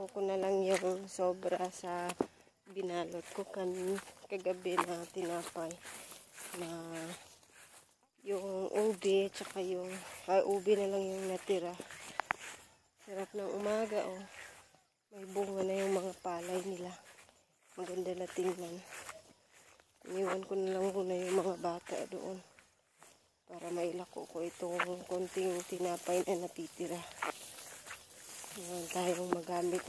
ko na lang yung sobra sa binalot ko kagabi na tinapay na yung ube tsaka yung ube na lang yung natira. Sarap ng umaga, oh. May bunga na yung mga palay nila. Maganda na tingnan. Iniwan ko na lang muna yung mga bata doon para mailako ko itong konting tinapay na natitira. Ngayon tayong magamit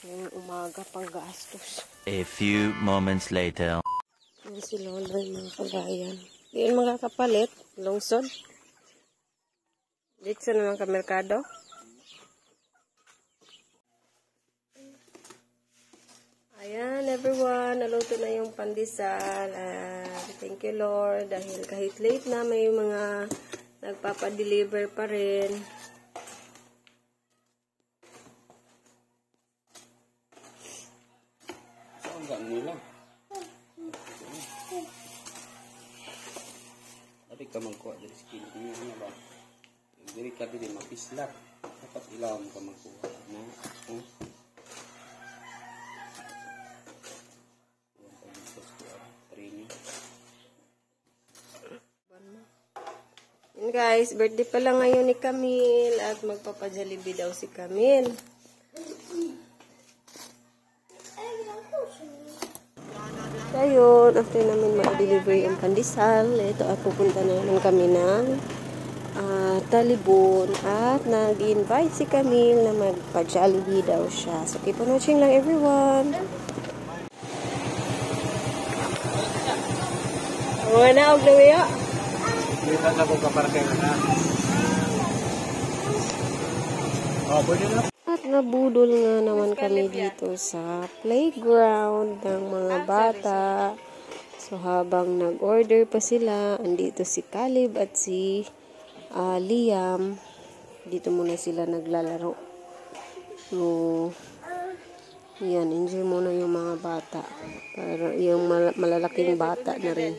yung umaga pang gastos. A few moments later. Yan si Lolo yung mga kagayan. Diyan makakapalit. Lungsod. Dito na lang ka merkado. Ayan everyone. Naluto na yung pandesal. Thank you Lord. Dahil kahit late na may mga nagpapadeliver pa rin. Saan nila? Tapi ka magkuha dari skin niya na ba? Diri ka din mapislat. Dapat ilawom ka magkuha na. Yan guys, birthday pa lang ngayon ni Camille at magpapa-Jollibee daw si Camille. Ayun, after namin ma-deliver yung pandesal, ito at pupunta na naman kami ng Talibon at nag-invite si Camille na magpa-Jollibee daw siya. So keep on watching lang everyone. Mga og nawiya. Kita na ko kapara kayo na. At nabudol nga naman kami dito sa playground ng mga bata. So habang nag-order pa sila, andito si Caleb at si Liam. Dito muna sila naglalaro. So yan, enjoy muna yung mga bata. Para yung malalaking bata na rin.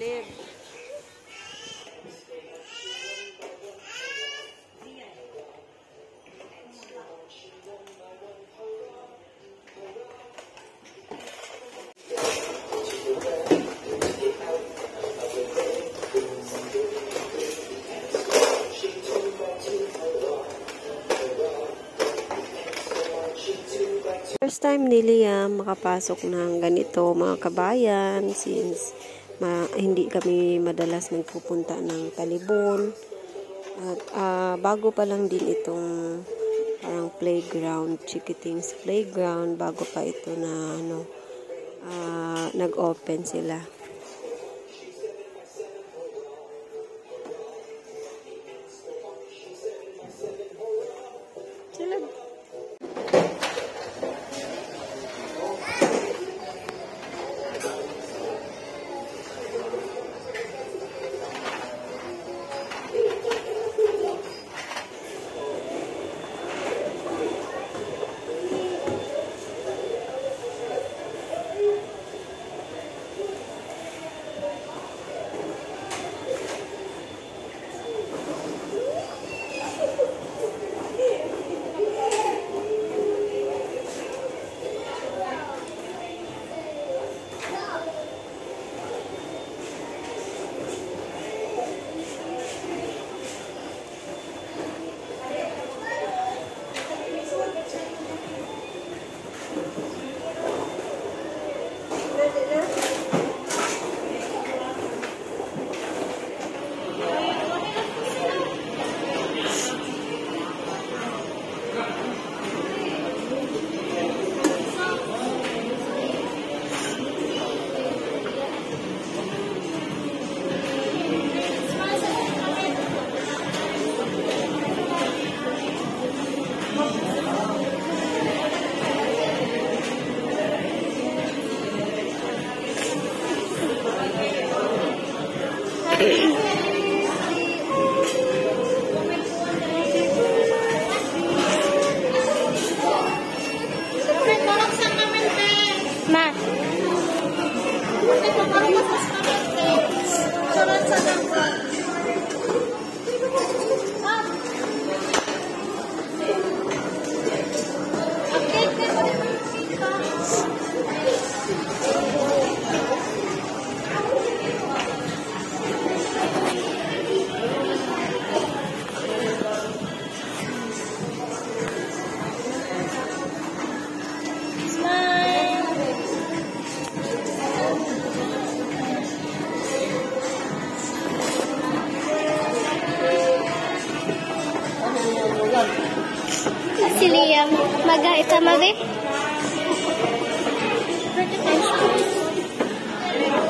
First time ni Liam makapasok ng ganito mga kabayan since hindi kami madalas nagpupunta ng Talibon at bago pa lang din itong parang playground, Chickitings playground, bago pa ito na nag-open sila. Magaita magi.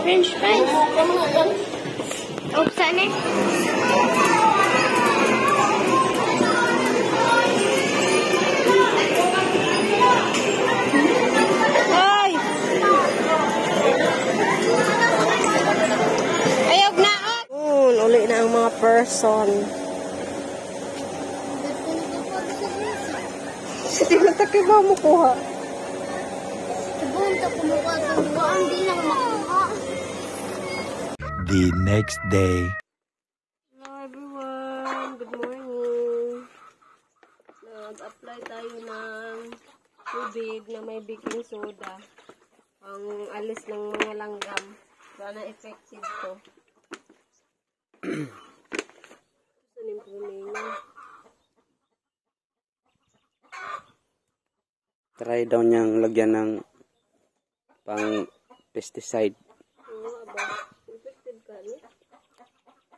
French fries. Oops, ano? Ay! Ayog na! Uli na ang mga person. Hindi na takiba mo kuha. Bunta kumuha sa buwan, di lang makuha. The next day. Hello everyone! Good morning! Nag-apply tayo ng tubig na may baking soda. Ang alis ng mga langgam. Sana effective to. Saan yung pulingan? Try daw niyang lagyan ng pang pesticide. Oo, aba. Effective ka, no?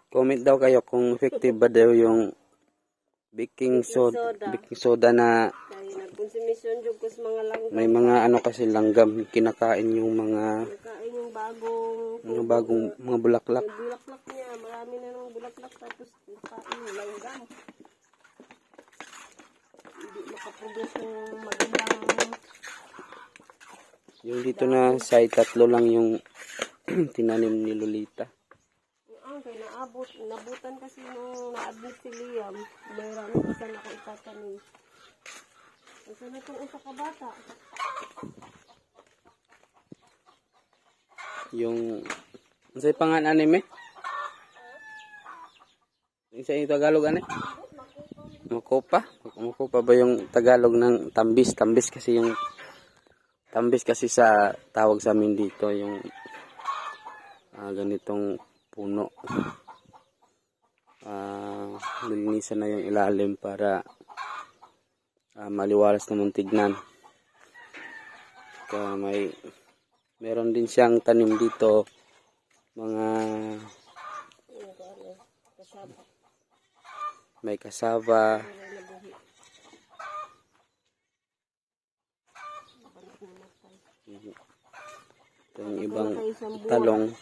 Comment daw kayo kung effective ba daw yung baking soda na Kaya nagkonsumisyon dyan ko sa mga langgam. may mga ano kasi langgam kinakain yung mga Nakain yung bagong mga bulaklak. yung bulaklak niya. Marami na ng bulaklak tapos nakain yung langgam. Hindi makaproduce ng magandang Yung dito na side, 3 lang yung tinanim ni Lolita. kaya nabutan kasi nung na-admit si Liam. Mayroon pa sana ako itatanim. Kasi na itong isa ka bata. Yung sa pangan anime? Yung sa Tagalog ane? Makopa? Makopa ba yung Tagalog ng tambis? Tambis kasi sa tawag sa amin dito yung ganitong puno. Nilinisan na yung ilalim para maliwalas naman tignan. Kaya meron din siyang tanim dito mga may kasaba. Yung ibang talong.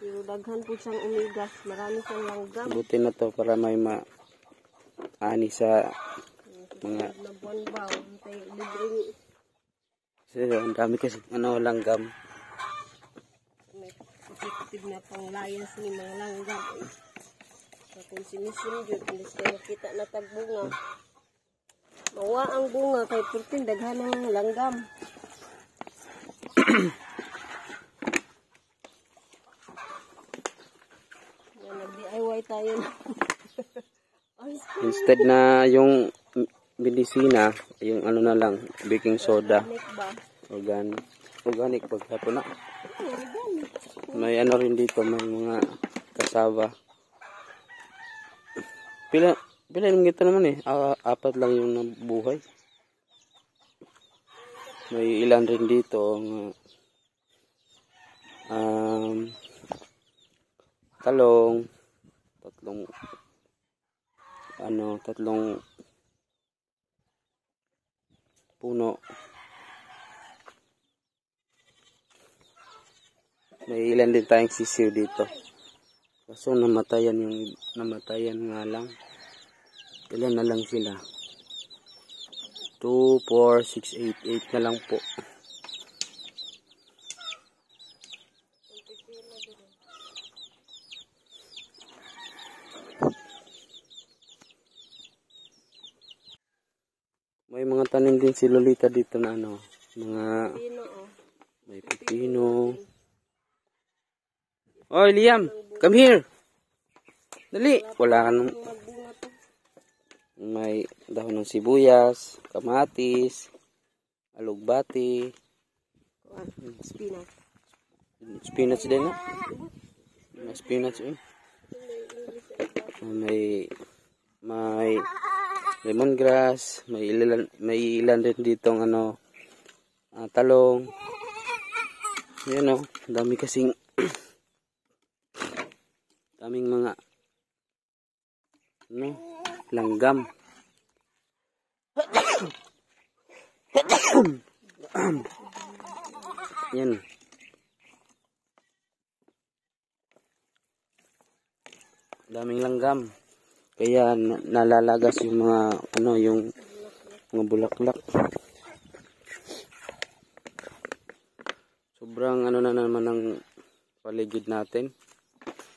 Yung daghan po siyang umigas. Marami siyang langgam. Buti na to para may maani sa mga Na buwan-baw. Libreng kasi ang dami kasi langgam. may effective na panglayas ni mga langgam. Sa konsumisyon yun. Ilis kayo makita na tagbunga. Mawa ang bunga kay purtin daghan ng langgam. Yan, nag-DIY tayo na. Instead na yung medisina, yung ano na lang, baking soda. Organic ba? Organic pagkapon na. May ano rin dito, may mga kasaba. Pila yung gito naman 4 lang yung nabuhay. May ilan rin dito talong, tatlong puno. May ilan din tayong sisiw dito. Kaso namatayan nga lang. Ilan na lang sila? 2, 4, 6, 8 na lang po. May mga tanim din si Lolita dito na mga may pipino. Oy, Liam, come here. Dali. Wala ka nung may dahon ng sibuyas, kamatis, alugbati, Spinach. spinach din na. May spinach eh. May lemongrass, may ilan din ditong talong. Yan dami kasing daming mga langgam. Yan. Daming langgam. Kaya nalalagas yung mga yung mga bulaklak. Sobrang na naman ang paligid natin.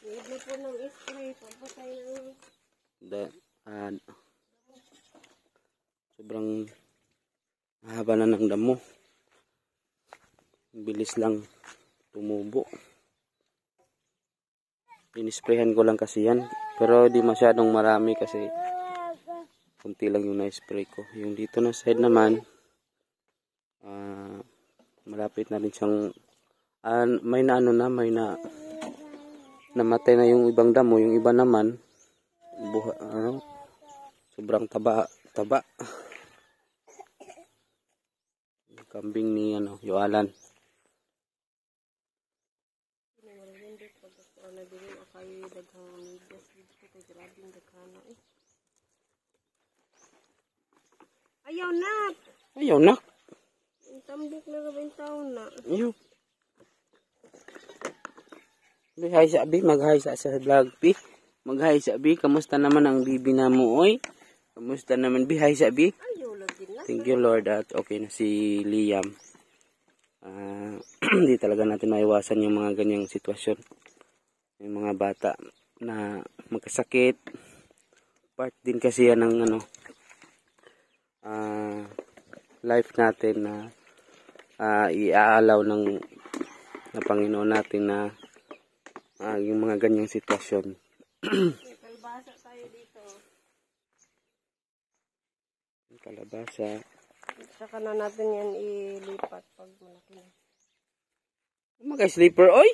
Need na po ng spray. Pampatay ng... Sobrang haba na ng damo. Bilis lang tumubo. Inisprayhan ko lang kasi yan. Pero di masyadong marami kasi kunti lang yung na-spray ko. Yung dito na side naman, malapit na rin siyang may namatay na yung ibang damo. Yung iba naman sobrang taba. Yung kambing ni Yoalan. Ayaw na. Ang tambok na gabing taon na. Ayaw. Mag-hi sa abi, mag-hi sa vlog pi. Mag-hi sa abi, kamusta naman ang bibi na mo oy? Kamusta naman bi? Hi sa abi. Ayaw lagi na. Thank you Lord at okay na si Liam. Hindi talaga natin maiwasan yung mga ganyang sitwasyon. Yung mga bata na magkasakit. Part din kasi yan ng life natin na iaalaw ng Panginoon natin na yung mga ganyang sitwasyon. Kalbasa tayo dito. Kalabasa. Saka na natin yan ilipat pag malaki na. Mga sleeper oy.